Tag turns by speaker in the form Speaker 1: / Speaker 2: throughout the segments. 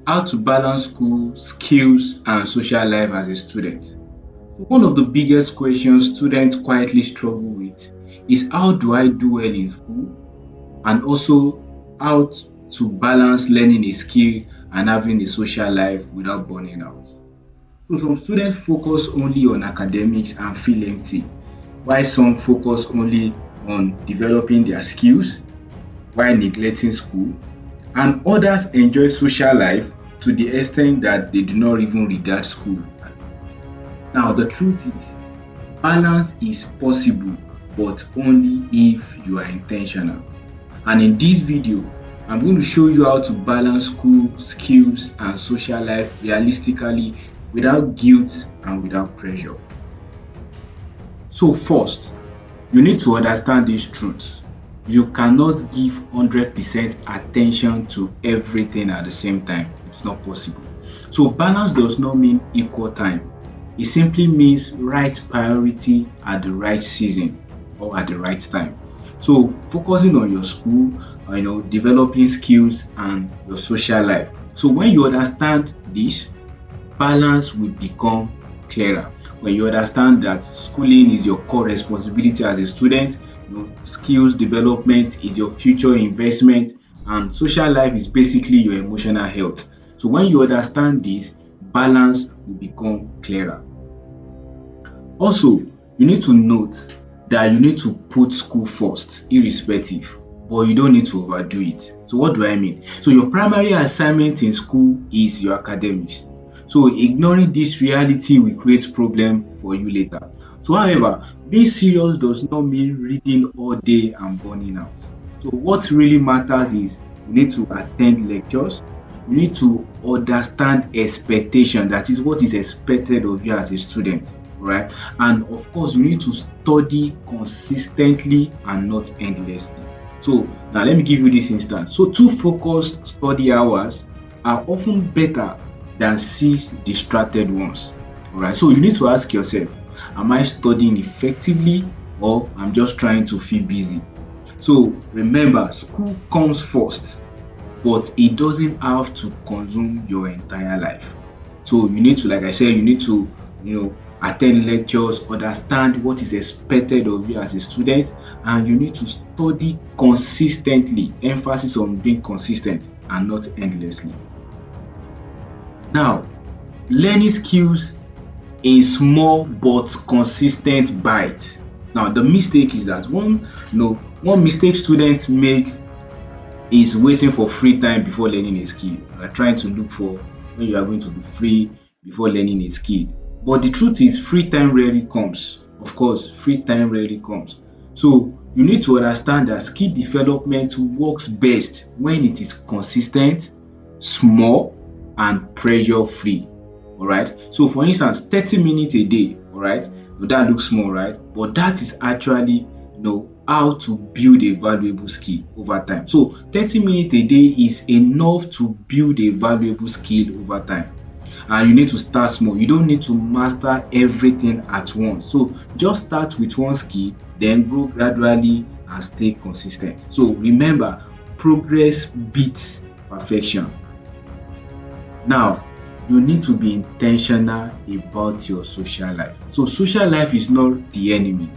Speaker 1: How to balance school, skills and social life as a student. One of the biggest questions students quietly struggle with is how do I do well in school, and also how to balance learning a skill and having a social life without burning out. So some students focus only on academics and feel empty, while some focus only on developing their skills while neglecting school, and others enjoy social life to the extent that they do not even regard school. Now the truth is balance is possible, but only if you are intentional. And in this video, I'm going to show you how to balance school, skills and social life realistically without guilt and without pressure. So first, you need to understand this truth. You cannot give 100% attention to everything at the same time. It's not possible. So balance does not mean equal time. It simply means right priority at the right season or at the right time. So focusing on your school, developing skills and your social life. So when you understand this, balance will become clearer. When you understand that schooling is your core responsibility as a student, skills development is your future investment, and social life is basically your emotional health. So when you understand this, balance will become clearer. Also, you need to note that you need to put school first irrespective, but you don't need to overdo it. So what do I mean? So your primary assignment in school is your academics. So ignoring this reality will create problem for you later. So however, being serious does not mean reading all day and burning out. So what really matters is you need to attend lectures, you need to understand expectation, that is what is expected of you as a student, right? And of course, you need to study consistently and not endlessly. So now let me give you this instance. So two focused study hours are often better than six distracted ones. All right. So you need to ask yourself, am I studying effectively or I'm just trying to feel busy? So remember, school comes first, but it doesn't have to consume your entire life. So you need to, like I said, you need to, attend lectures, understand what is expected of you as a student, and you need to study consistently. Emphasis on being consistent and not endlessly. Now, learning skills in small but consistent bites. Now, the mistake is that one mistake students make is waiting for free time before learning a skill. You are trying to look for when you are going to be free before learning a skill. But the truth is free time rarely comes. Of course, free time rarely comes. So you need to understand that skill development works best when it is consistent, small, and pressure free. Alright. So for instance, 30 minutes a day, alright, that looks small, right? But that is actually how to build a valuable skill over time. So 30 minutes a day is enough to build a valuable skill over time. And you need to start small. You don't need to master everything at once. So just start with one skill, then grow gradually and stay consistent. So remember, progress beats perfection. Now, you need to be intentional about your social life. So social life is not the enemy.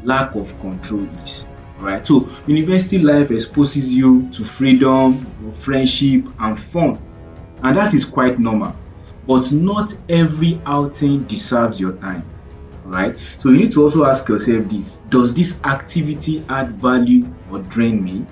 Speaker 1: Lack of control is. Alright. So university life exposes you to freedom, friendship and fun. And that is quite normal. But not every outing deserves your time. Alright. So you need to also ask yourself this: does this activity add value or drain me?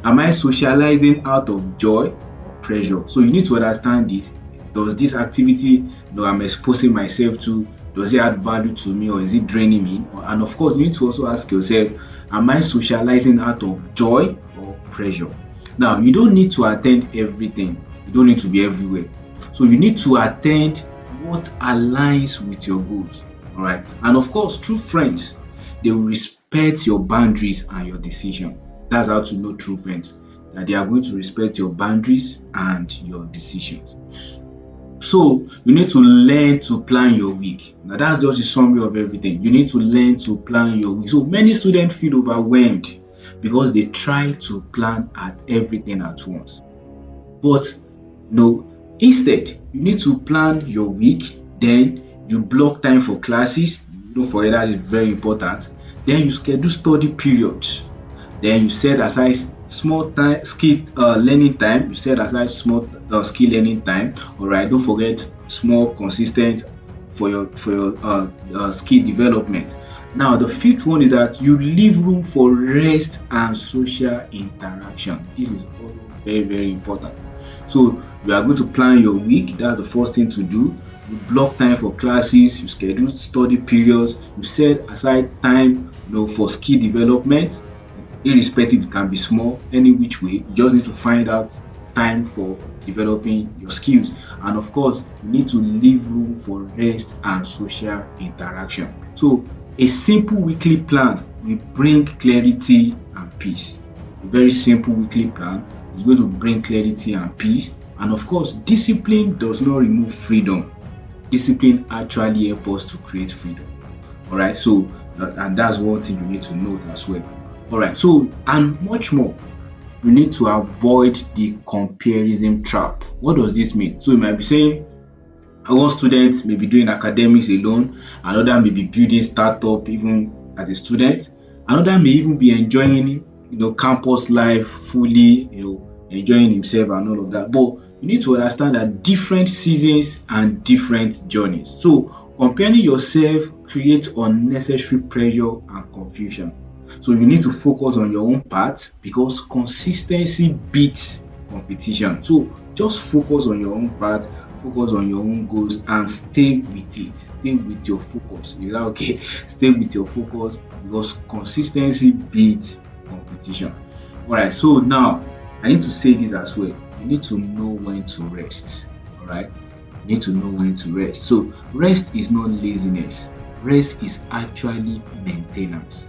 Speaker 1: Am I socializing out of joy or pressure? So you need to understand this. Does this activity I'm exposing myself to, does it add value to me or is it draining me? And of course, you need to also ask yourself, am I socializing out of joy or pressure? Now, you don't need to attend everything. You don't need to be everywhere. So you need to attend what aligns with your goals. All right. And of course, true friends, they will respect your boundaries and your decision. That's how to know true friends, that they are going to respect your boundaries and your decisions. So you need to learn to plan your week. Now that's just a summary of everything. You need to learn to plan your week. So many students feel overwhelmed because they try to plan at everything at once. But Instead, you need to plan your week, then you block time for classes. Don't forget that is very important. Then you schedule study periods. Then you set aside small time skill learning time. You set aside small skill learning time. Alright, don't forget small consistent for your skill development. Now the fifth one is that you leave room for rest and social interaction. This is also very important. So you are going to plan your week. That's the first thing to do. You block time for classes, you schedule study periods, you set aside time for skill development. Irrespective, it can be small, any which way. You just need to find out time for developing your skills. And of course, you need to leave room for rest and social interaction. So a simple weekly plan will bring clarity and peace. A very simple weekly plan is going to bring clarity and peace. And of course, discipline does not remove freedom. Discipline actually helps us to create freedom. All right, so and that's one thing you need to note as well. All right, so and much more, you need to avoid the comparison trap. What does this mean? So you might be saying, one student may be doing academics alone, another may be building startup even as a student, another may even be enjoying campus life fully, enjoying himself and all of that. But you need to understand that different seasons and different journeys. So comparing yourself creates unnecessary pressure and confusion. So you need to focus on your own path because consistency beats competition. So just focus on your own path, focus on your own goals and stay with it. Stay with your focus. Is that okay? Stay with your focus because consistency beats competition. Alright, so now I need to say this as well. You need to know when to rest. Alright, you need to know when to rest. So rest is not laziness. Rest is actually maintenance.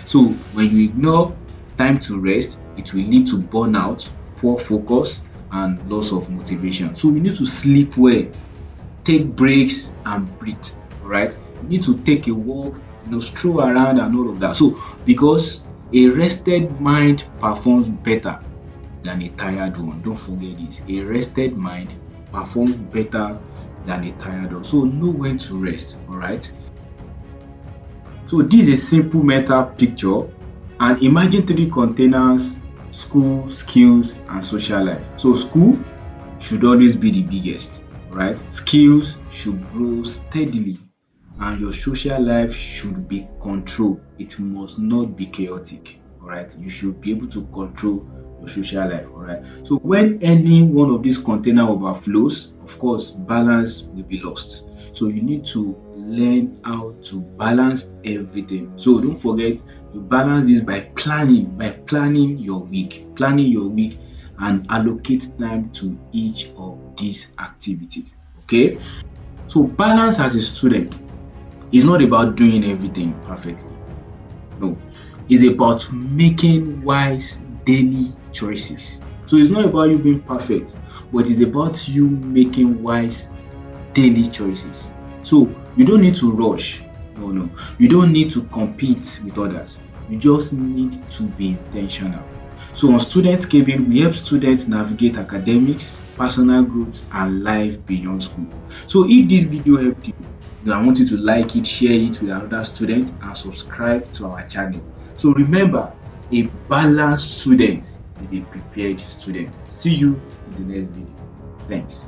Speaker 1: So when you ignore time to rest, it will lead to burnout, poor focus, and loss of motivation. So you need to sleep well, take breaks, and breathe. Right? You need to take a walk, stroll around, and all of that. So because a rested mind performs better than a tired one. Don't forget this. A rested mind performs better than a tired one. So know when to rest. All right. So this is a simple mental picture and imagine three containers: school, skills, and social life. So school should always be the biggest, right? Skills should grow steadily and your social life should be controlled. It must not be chaotic, all right? You should be able to control your social life, all right? So when any one of these container overflows, of course, balance will be lost. So you need to learn how to balance everything. So don't forget to balance this by planning your week and allocate time to each of these activities. Okay? So balance as a student is not about doing everything perfectly. No, it's about making wise daily choices. So it's not about you being perfect, but it's about you making wise daily choices. So you don't need to rush. No. You don't need to compete with others. You just need to be intentional. So on Student Cabin, we help students navigate academics, personal growth, and life beyond school. So if this video helped you, I want you to like it, share it with another student, and subscribe to our channel. So remember, a balanced student is a prepared student. See you in the next video. Thanks.